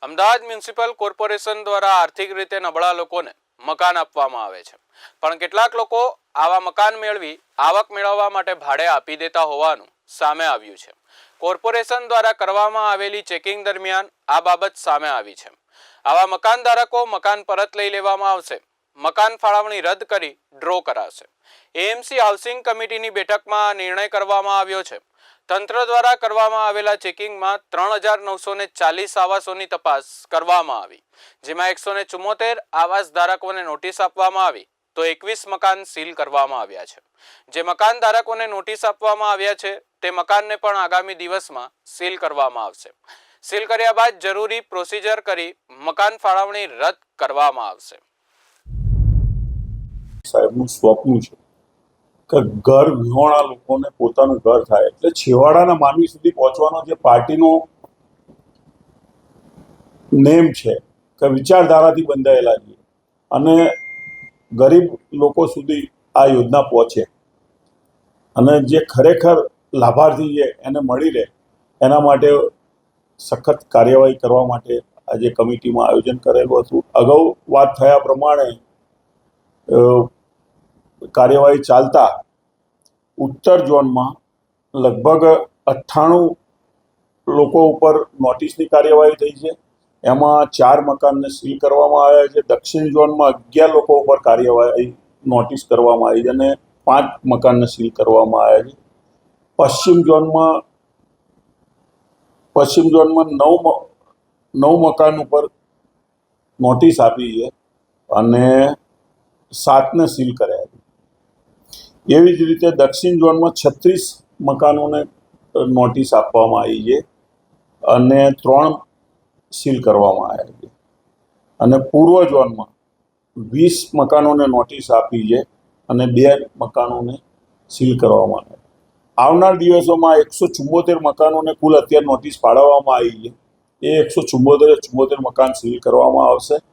Ahmedabad municipal corporation દ્વારા આર્થિક રીતે નબળા લોકોને મકાન આપવામાં આવે છે, પણ કેટલાક લોકો આવા મકાન મેળવી આવક મેળવવા માટે ભાડે આપી દેતા હોવાનું સામે આવ્યું છે। કોર્પોરેશન દ્વારા કરવામાં આવેલી ચેકિંગ દરમિયાન આ બાબત સામે આવી છે। આવા મકાન ધારકો મકાન પરત લઈ લેવામાં આવશે, મકાન ફાળવણી રદ કરી ડ્રો કરાશે। એએમસી હાઉસિંગ કમિટીની બેઠકમાં આ નિર્ણય કરવામાં આવ્યો છે। તંત્ર દ્વારા કરવામાં આવેલા ચેકિંગમાં 3940 આવાસોની તપાસ કરવામાં આવી, જેમાં 174 આવાસ ધારકોને નોટિસ આપવામાં આવી તો 21 મકાન સીલ કરવામાં આવ્યા છે। જે મકાન ધારકોને નોટિસ આપવામાં આવ્યા છે તે મકાનને પણ આગામી દિવસમાં સીલ કરવામાં આવશે। સીલ કર્યા બાદ જરૂરી પ્રોસિજર કરી મકાન ફાળવણી રદ કરવામાં આવશે। સાહેબનું સ્વપ્ન છે કે ઘર વિહોણા લોકોને પોતાનું ઘર થાય, એટલે છેવાડાના માનવી સુધી પહોંચવાનો જે પાર્ટીનો નેમ છે કે વિચારધારાથી બંધાયેલા છે અને ગરીબ લોકો સુધી આ યોજના પહોંચે અને જે ખરેખર લાભાર્થી છે એને મળી રહે, એના માટે સખત કાર્યવાહી કરવા માટે આજે કમિટીમાં આયોજન કરેલું હતું। અગાઉ વાત થયા પ્રમાણે કાર્યવાહી ચાલતા ઉત્તર ઝોનમાં લગભગ 98 લોકો ઉપર નોટિસની કાર્યવાહી થઈ છે, એમાં 4 મકાનને સીલ કરવામાં આવ્યા છે। દક્ષિણ ઝોનમાં 11 લોકો ઉપર કાર્યવાહી નોટિસ કરવામાં આવી છે અને 5 મકાનને સીલ કરવામાં આવ્યા છે। પશ્ચિમ ઝોનમાં 9 મકાન ઉપર નોટિસ આપી છે અને 7ને સીલ કર્યા છે। એવી જ રીતે દક્ષિણ ઝોનમાં 36 મકાનોને નોટિસ આપવામાં આવી છે અને 3 સીલ કરવામાં આવ્યા છે અને પૂર્વ ઝોનમાં 20 મકાનોને નોટિસ આપી છે અને 2 મકાનોને સીલ કરવામાં આવ્યા। આવનાર દિવસોમાં 174 મકાનોને કુલ અત્યારે નોટિસ ફાળવવામાં આવી છે, એ 174 મકાન સીલ કરવામાં આવશે।